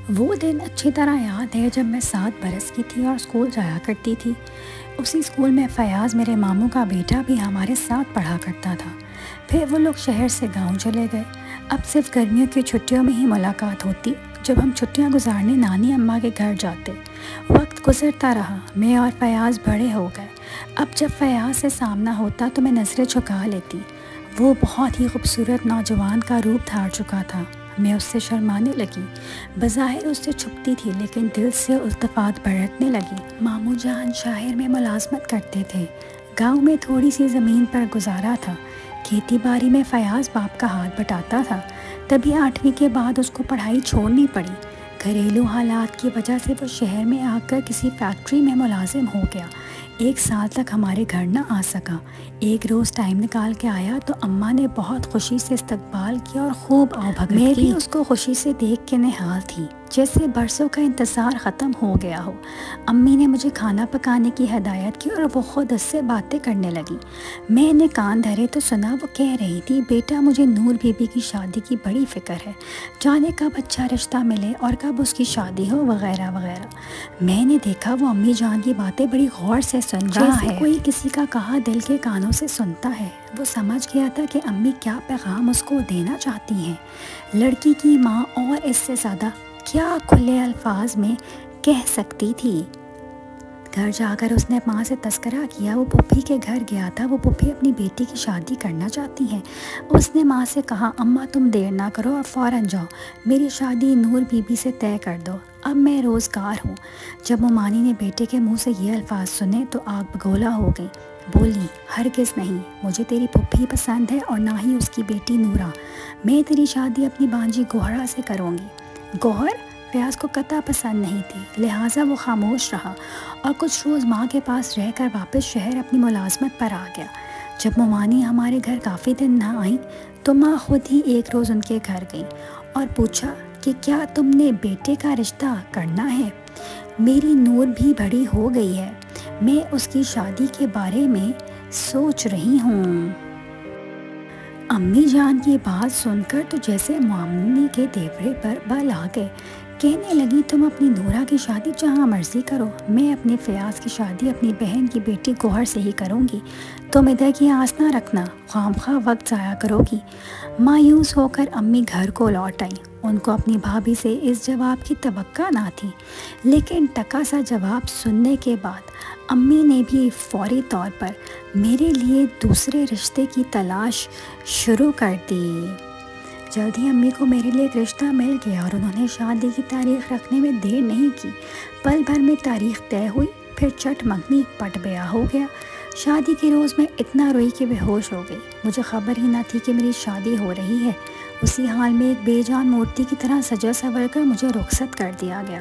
وہ دن اچھی طرح یاد ہے جب میں 7 برس کی تھی اور اسکول جایا کرتی تھی۔ اسی اسکول میں فیاض میرے ماموں کا بیٹا بھی ہمارے ساتھ پڑھا کرتا تھا۔ پھر وہ لوگ شہر سے گاؤں چلے گئے۔ اب صرف گرمیوں کی چھٹیوں میں ہی ملاقات ہوتی، جب ہم چھٹیاں گزارنے نانی اماں کے گھر جاتے۔ وقت گزرتا رہا، میں اور فیاض بڑے ہو گئے۔ اب جب فیاض سے سامنا ہوتا تو میں نظریں جھکا لیتی۔ وہ بہت ہی خوبصورت نوجوان کا روپ دھار چکا تھا۔ میں اس سے شرمانے لگی، بظاہر اس سے چھپتی تھی لیکن دل سے التفات برتنے لگی۔ ماموں جان شہر میں ملازمت کرتے تھے، گاؤں میں تھوڑی سی زمین پر گزارا تھا۔ کھیتی باڑی میں فیاض باپ کا ہاتھ بٹاتا تھا۔ تبھی 8ویں کے بعد اس کو پڑھائی چھوڑنی پڑی۔ گھریلو حالات کی وجہ سے وہ شہر میں آ کر کسی فیکٹری میں ملازم ہو گیا۔ 1 سال تک ہمارے گھر نہ آ سکا۔ ایک روز ٹائم نکال کے آیا تو اماں نے بہت خوشی سے استقبال کیا اور خوب آؤ بھگت کی۔ میں بھی اس کو خوشی سے دیکھ کے نہال تھی، جیسے برسوں کا انتظار ختم ہو گیا ہو۔ امی نے مجھے کھانا پکانے کی ہدایت کی اور وہ خود اس سے باتیں کرنے لگی۔ میں نے کان دھرے تو سنا وہ کہہ رہی تھی، بیٹا مجھے نور بی بی کی شادی کی بڑی فکر ہے، جانے کب اچھا رشتہ ملے اور کب اس کی شادی ہو وغیرہ وغیرہ۔ میں نے دیکھا وہ امی جان کی باتیں بڑی غور سے سن رہا ہے، کوئی کسی کا کہا دل کے کانوں سے سنتا ہے۔ وہ سمجھ گیا تھا کہ امی کیا پیغام اس کو دینا چاہتی ہیں۔ لڑکی کی ماں اور اس سے زیادہ کیا کھلے الفاظ میں کہہ سکتی تھی۔ گھر جا کر اس نے ماں سے تذکرہ کیا، وہ پھوپھی کے گھر گیا تھا، وہ پھوپھی اپنی بیٹی کی شادی کرنا چاہتی ہیں۔ اس نے ماں سے کہا، اماں تم دیر نہ کرو اور فوراً جاؤ، میری شادی نور بی بی سے طے کر دو، اب میں روزگار ہوں۔ جب ممانی نے بیٹے کے منہ سے یہ الفاظ سنے تو آگ بگولا ہو گئی۔ بولی، ہرگز نہیں، مجھے تیری پھوپھی پسند ہے اور نہ ہی اس کی بیٹی نورا۔ میں تیری شادی اپنی بانجی گوہرا سے کروں گی۔ گوہر فیاض کو قطع پسند نہیں تھی، لہٰذا وہ خاموش رہا اور کچھ روز ماں کے پاس رہ کر واپس شہر اپنی ملازمت پر آ گیا۔ جب ممانی ہمارے گھر کافی دن نہ آئیں تو ماں خود ہی ایک روز ان کے گھر گئی اور پوچھا کہ کیا تم نے بیٹے کا رشتہ کرنا ہے؟ میری نور بھی بڑی ہو گئی ہے، میں اس کی شادی کے بارے میں سوچ رہی ہوں۔ امی جان کی بات سن کر تو جیسے معاملے کے دیورے پر بل آ گئے۔ کہنے لگی، تم اپنی نورا کی شادی جہاں مرضی کرو، میں اپنے فیاض کی شادی اپنی بہن کی بیٹی گوہر سے ہی کروں گی، تم ادھر کی آس نہ رکھنا، خواہ وقت ضائع کرو گی۔ مایوس ہو کر امی گھر کو لوٹ آئیں۔ ان کو اپنی بھابھی سے اس جواب کی توقع نہ تھی، لیکن ٹکا سا جواب سننے کے بعد امی نے بھی فوری طور پر میرے لیے دوسرے رشتے کی تلاش شروع کر دی۔ جلدی امی کو میرے لیے ایک رشتہ مل گیا اور انہوں نے شادی کی تاریخ رکھنے میں دیر نہیں کی۔ پل بھر میں تاریخ طے ہوئی، پھر چٹ منگنی پٹ بیاہ ہو گیا۔ شادی کے روز میں اتنا روئی کہ بے ہوش ہو گئی، مجھے خبر ہی نہ تھی کہ میری شادی ہو رہی ہے۔ اسی حال میں ایک بے جان مورتی کی طرح سجا سنور کر مجھے رخصت کر دیا گیا۔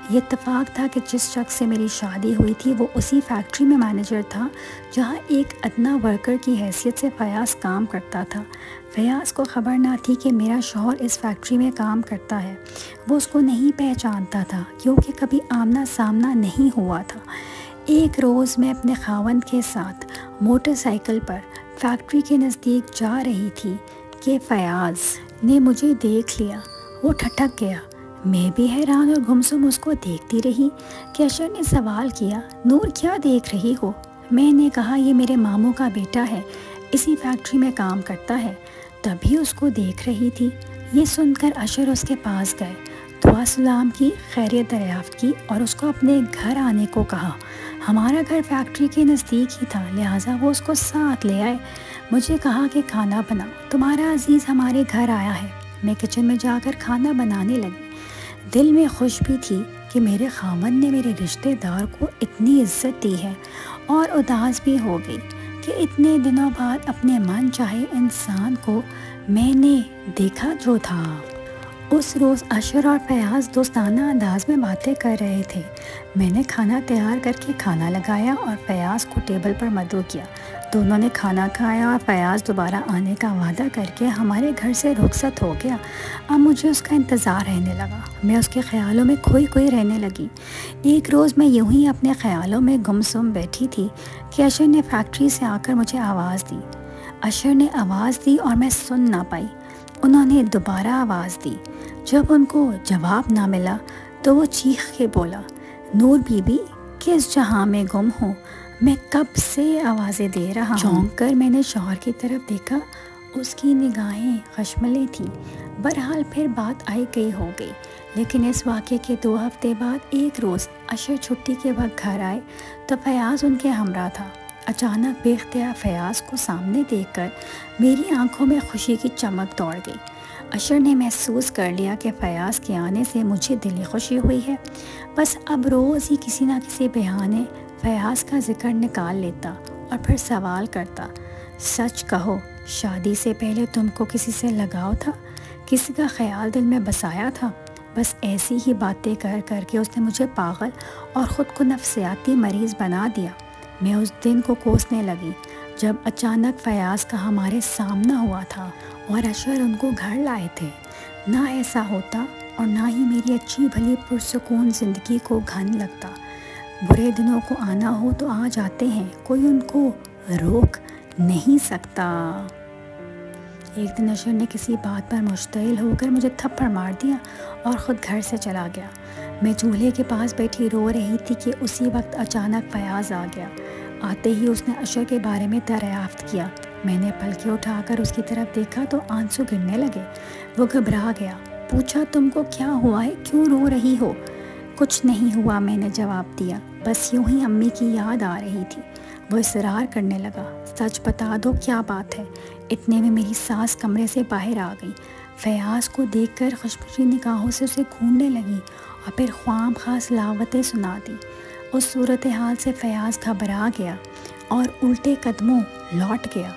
یہ اتفاق تھا کہ جس شخص سے میری شادی ہوئی تھی وہ اسی فیکٹری میں مینیجر تھا جہاں ایک ادنا ورکر کی حیثیت سے فیاض کام کرتا تھا۔ فیاض کو خبر نہ تھی کہ میرا شوہر اس فیکٹری میں کام کرتا ہے۔ وہ اس کو نہیں پہچانتا تھا کیونکہ کبھی آمنا سامنا نہیں ہوا تھا۔ ایک روز میں اپنے خاوند کے ساتھ موٹر سائیکل پر فیکٹری کے نزدیک جا رہی تھی کہ فیاض نے مجھے دیکھ لیا۔ وہ ٹھٹک گیا۔ میں بھی حیران اور گمسم اس کو دیکھتی رہی کہ اشر نے سوال کیا، نور کیا دیکھ رہی ہو؟ میں نے کہا، یہ میرے ماموں کا بیٹا ہے، اسی فیکٹری میں کام کرتا ہے۔ تبھی اس کو دیکھ رہی تھی۔ یہ سن کر اشر اس کے پاس گئے، دعا سلام کی، خیریت دریافت کی اور اس کو اپنے گھر آنے کو کہا۔ ہمارا گھر فیکٹری کے نزدیک ہی تھا، لہٰذا وہ اس کو ساتھ لے آئے۔ مجھے کہا کہ کھانا بناؤ، تمہارا عزیز ہمارے گھر آیا ہے۔ میں کچن میں جا کر کھانا بنانے لگی۔ دل میں خوش بھی تھی کہ میرے خاوند نے میرے رشتہ دار کو اتنی عزت دی ہے، اور اداس بھی ہو گئی کہ اتنے دنوں بعد اپنے من چاہے انسان کو میں نے دیکھا جو تھا۔ اس روز اشر اور فیاض دوستانہ انداز میں باتیں کر رہے تھے۔ میں نے کھانا تیار کر کے کھانا لگایا اور فیاض کو ٹیبل پر مدعو کیا۔ دونوں نے کھانا کھایا اور فیاض دوبارہ آنے کا وعدہ کر کے ہمارے گھر سے رخصت ہو گیا۔ اب مجھے اس کا انتظار رہنے لگا، میں اس کے خیالوں میں کھوئی رہنے لگی۔ ایک روز میں یوں ہی اپنے خیالوں میں گمسم بیٹھی تھی کہ اشر نے فیکٹری سے آ کر مجھے آواز دی۔ اشر نے آواز دی اور میں سن نہ پائی۔ انہوں نے دوبارہ آواز دی۔ جب ان کو جواب نہ ملا تو وہ چیخ کے بولا، نور بی بی کس جہاں میں گم ہو، میں کب سے آوازیں دے رہا ہوں۔ چونک کر میں نے شوہر کی طرف دیکھا، اس کی نگاہیں خشملیں تھیں۔ بہرحال پھر بات آئی گئی ہو گئی، لیکن اس واقعے کے 2 ہفتے بعد ایک روز اشر چھٹی کے وقت گھر آئے تو فیاض ان کے ہمراہ تھا۔ اچانک بے اختیار فیاض کو سامنے دیکھ کر میری آنکھوں میں خوشی کی چمک دوڑ گئی۔ اشر نے محسوس کر لیا کہ فیاض کے آنے سے مجھے دلی خوشی ہوئی ہے، بس اب روز ہی کسی نہ کسی بہانے فیاض کا ذکر نکال لیتا اور پھر سوال کرتا، سچ کہو شادی سے پہلے تم کو کسی سے لگاؤ تھا، کسی کا خیال دل میں بسایا تھا؟ بس ایسی ہی باتیں کر کر کے اس نے مجھے پاگل اور خود کو نفسیاتی مریض بنا دیا۔ میں اس دن کو کوسنے لگی جب اچانک فیاض کا ہمارے سامنا ہوا تھا اور اشر ان کو گھر لائے تھے۔ نہ ایسا ہوتا اور نہ ہی میری اچھی بھلی پرسکون زندگی کو گھن لگتا۔ برے دنوں کو آنا ہو تو آ جاتے ہیں، کوئی ان کو روک نہیں سکتا۔ ایک دن اشر نے کسی بات پر مشتعل ہو کر مجھے تھپڑ مار دیا اور خود گھر سے چلا گیا۔ میں چولہے کے پاس بیٹھی رو رہی تھی کہ اسی وقت اچانک فیاض آ گیا۔ آتے ہی اس نے اشر کے بارے میں دریافت کیا۔ میں نے پلکیں اٹھا کر اس کی طرف دیکھا تو آنسو گرنے لگے۔ وہ گھبرا گیا، پوچھا تم کو کیا ہوا ہے، کیوں رو رہی ہو؟ کچھ نہیں ہوا، میں نے جواب دیا، بس یوں ہی امی کی یاد آ رہی تھی۔ وہ اصرار کرنے لگا، سچ بتا دو کیا بات ہے۔ اتنے میں میری ساس کمرے سے باہر آ گئی، فیاض کو دیکھ کر خشمگین نگاہوں سے اسے گھوننے لگی اور پھر خوام خاص لاوتیں سنا دی۔ اس صورتحال سے فیاض گھبرا گیا اور الٹے قدموں لوٹ گیا۔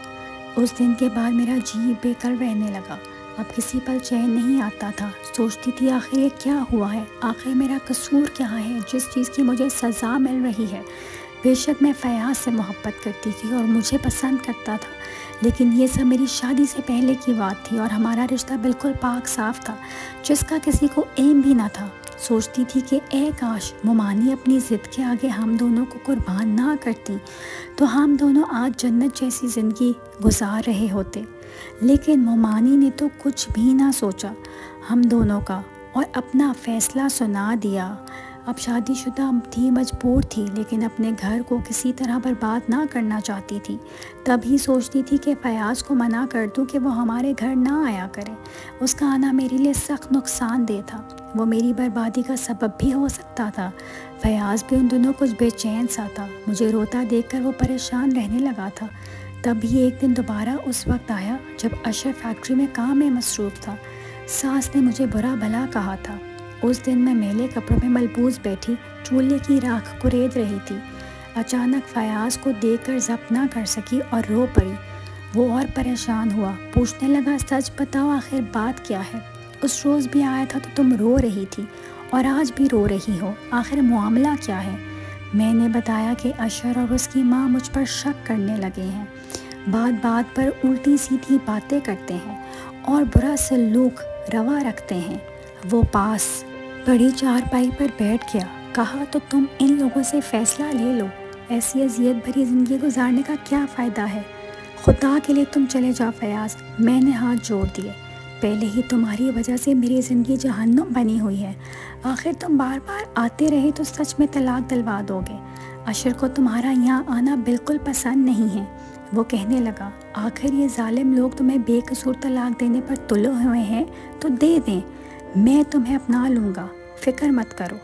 اس دن کے بعد میرا جی بے کل رہنے لگا، اب کسی پل چین نہیں آتا تھا۔ سوچتی تھی آخر یہ کیا ہوا ہے، آخر میرا قصور کیا ہے جس چیز کی مجھے سزا مل رہی ہے۔ بے شک میں فیاض سے محبت کرتی تھی اور مجھے پسند کرتا تھا، لیکن یہ سب میری شادی سے پہلے کی بات تھی اور ہمارا رشتہ بالکل پاک صاف تھا، جس کا کسی کو علم بھی نہ تھا۔ سوچتی تھی کہ اے کاش مومانی اپنی ضد کے آگے ہم دونوں کو قربان نہ کرتی تو ہم دونوں آج جنت جیسی زندگی گزار رہے ہوتے، لیکن مومانی نے تو کچھ بھی نہ سوچا ہم دونوں کا اور اپنا فیصلہ سنا دیا۔ اب شادی شدہ تھی، مجبور تھی، لیکن اپنے گھر کو کسی طرح برباد نہ کرنا چاہتی تھی۔ تبھی سوچتی تھی کہ فیاض کو منع کر دوں کہ وہ ہمارے گھر نہ آیا کرے، اس کا آنا میرے لیے سخت نقصان دہ تھا، وہ میری بربادی کا سبب بھی ہو سکتا تھا۔ فیاض بھی ان دنوں کچھ بے چین سا تھا، مجھے روتا دیکھ کر وہ پریشان رہنے لگا تھا۔ تبھی ایک دن دوبارہ اس وقت آیا جب اشر فیکٹری میں کام میں مصروف تھا۔ ساس نے مجھے برا بھلا کہا تھا۔ اس دن میں میلے کپڑوں میں ملبوس بیٹھی چولہے کی راکھ کورید رہی تھی۔ اچانک فیاض کو دیکھ کر ضبط نہ کر سکی اور رو پڑی۔ وہ اور پریشان ہوا، پوچھنے لگا سچ بتاؤ آخر بات کیا ہے؟ اس روز بھی آیا تھا تو تم رو رہی تھی اور آج بھی رو رہی ہو، آخر معاملہ کیا ہے؟ میں نے بتایا کہ اشر اور اس کی ماں مجھ پر شک کرنے لگے ہیں، بات بات پر الٹی سیدھی باتیں کرتے ہیں اور برا سلوک روا رکھتے ہیں۔ وہ پاس بڑی چارپائی پر بیٹھ گیا، کہا تو تم ان لوگوں سے فیصلہ لے لو، ایسی اذیت بھری زندگی گزارنے کا کیا فائدہ ہے؟ خدا کے لیے تم چلے جاؤ فیاض، میں نے ہاتھ جوڑ دیے، پہلے ہی تمہاری وجہ سے میری زندگی جہنم بنی ہوئی ہے، آخر تم بار بار آتے رہے تو سچ میں طلاق دلوا دو گے۔ اشر کو تمہارا یہاں آنا بالکل پسند نہیں ہے، وہ کہنے لگا، آخر یہ ظالم لوگ تمہیں بے قصور طلاق دینے پر تلے ہوئے ہیں تو دے دیں، میں تمہیں اپنا لوں گا، فکر مت کرو،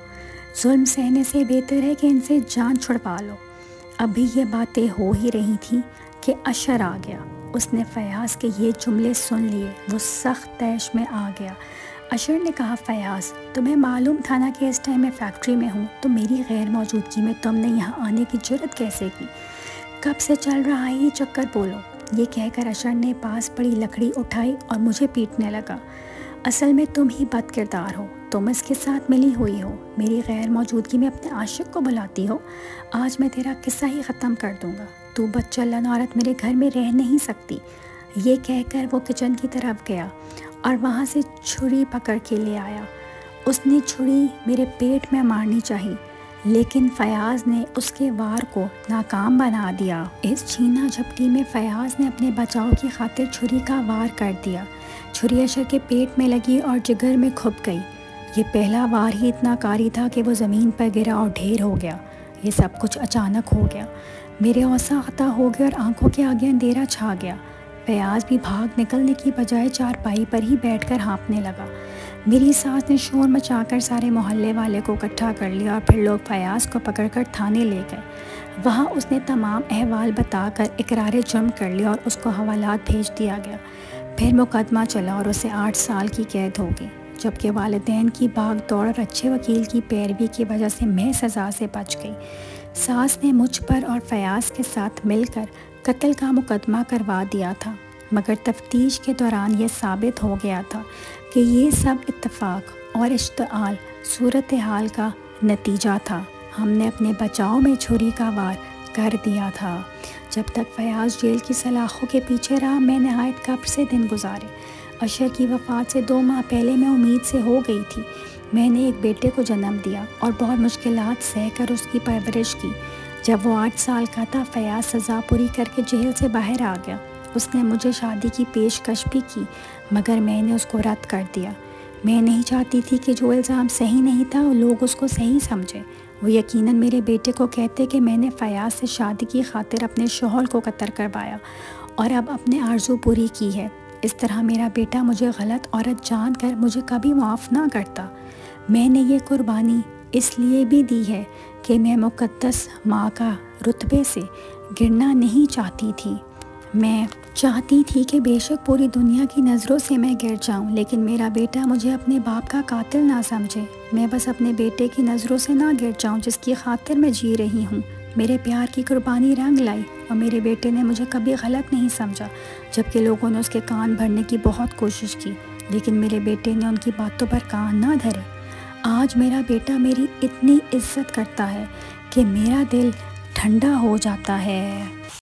ظلم سہنے سے بہتر ہے کہ ان سے جان چھڑوا لو۔ ابھی یہ باتیں ہو ہی رہی تھیں کہ اشر آ گیا۔ اس نے فیاض کے یہ جملے سن لیے، وہ سخت طیش میں آ گیا۔ اشر نے کہا، فیاض تمہیں معلوم تھا نا کہ اس ٹائم میں فیکٹری میں ہوں، تو میری غیر موجودگی میں تم نے یہاں آنے کی جرت کیسے کی؟ کب سے چل رہا ہے یہ چکر، بولو؟ یہ کہہ کر اشر نے پاس پڑی لکڑی اٹھائی اور مجھے پیٹنے لگا۔ اصل میں تم ہی بد کردار ہو، تم اس کے ساتھ ملی ہوئی ہو، میری غیر موجودگی میں اپنے عاشق کو بلاتی ہو، آج میں تیرا قصہ ہی ختم کر دوں گا، تو بدچلن عورت میرے گھر میں رہ نہیں سکتی۔ یہ کہہ کر وہ کچن کی طرف گیا اور وہاں سے چھری پکڑ کے لے آیا۔ اس نے چھری میرے پیٹ میں مارنی چاہی، لیکن فیاض نے اس کے وار کو ناکام بنا دیا۔ اس چھینا جھپٹی میں فیاض نے اپنے بچاؤ کی خاطر چھری کا وار کر دیا۔ چھری اشر کے پیٹ میں لگی اور جگر میں کھپ گئی۔ یہ پہلا وار ہی اتنا کاری تھا کہ وہ زمین پر گرا اور ڈھیر ہو گیا۔ یہ سب کچھ اچانک ہو گیا۔ میرے حوصلہ ختم ہو گیا اور آنکھوں کے آگے اندھیرا چھا گیا۔ فیاض بھی بھاگ نکلنے کی بجائے چارپائی پر ہی بیٹھ کر ہانپنے لگا۔ میری ساس نے شور مچا کر سارے محلے والے کو اکٹھا کر لیا اور پھر لوگ فیاض کو پکڑ کر تھانے لے گئے۔ وہاں اس نے تمام احوال بتا کر اقرار جرم کر لیا اور اس کو حوالات بھیج دیا گیا۔ پھر مقدمہ چلا اور اسے 8 سال کی قید ہو گئی، جبکہ والدین کی بھاگ دوڑ اور اچھے وکیل کی پیروی کی وجہ سے میں سزا سے بچ گئی۔ ساس نے مجھ پر اور فیاض کے ساتھ مل کر قتل کا مقدمہ کروا دیا تھا، مگر تفتیش کے دوران یہ ثابت ہو گیا تھا کہ یہ سب اتفاق اور اشتعال صورتحال کا نتیجہ تھا۔ ہم نے اپنے بچاؤ میں چھری کا وار کر دیا تھا۔ جب تک فیاض جیل کی سلاخوں کے پیچھے رہا، میں نہایت قبر سے دن گزارے۔ اشر کی وفات سے 2 ماہ پہلے میں امید سے ہو گئی تھی۔ میں نے ایک بیٹے کو جنم دیا اور بہت مشکلات سہ کر اس کی پرورش کی۔ جب وہ 8 سال کا تھا، فیاض سزا پوری کر کے جیل سے باہر آ گیا۔ اس نے مجھے شادی کی پیشکش بھی کی، مگر میں نے اس کو رد کر دیا۔ میں نہیں چاہتی تھی کہ جو الزام صحیح نہیں تھا لوگ اس کو صحیح سمجھیں۔ وہ یقیناً میرے بیٹے کو کہتے کہ میں نے فیاض سے شادی کی خاطر اپنے شوہر کو قتل کروایا اور اب اپنے آرزو پوری کی ہے۔ اس طرح میرا بیٹا مجھے غلط عورت جان کر مجھے کبھی معاف نہ کرتا۔ میں نے یہ قربانی اس لیے بھی دی ہے کہ میں مقدس ماں کا رتبے سے گرنا نہیں چاہتی تھی۔ میں چاہتی تھی کہ بے شک پوری دنیا کی نظروں سے میں گر جاؤں، لیکن میرا بیٹا مجھے اپنے باپ کا قاتل نہ سمجھے۔ میں بس اپنے بیٹے کی نظروں سے نہ گر جاؤں جس کی خاطر میں جی رہی ہوں۔ میرے پیار کی قربانی رنگ لائی اور میرے بیٹے نے مجھے کبھی غلط نہیں سمجھا، جبکہ لوگوں نے اس کے کان بھرنے کی بہت کوشش کی، لیکن میرے بیٹے نے ان کی باتوں پر کان نہ دھرے۔ آج میرا بیٹا میری اتنی عزت کرتا ہے کہ میرا دل ٹھنڈا ہو جاتا ہے۔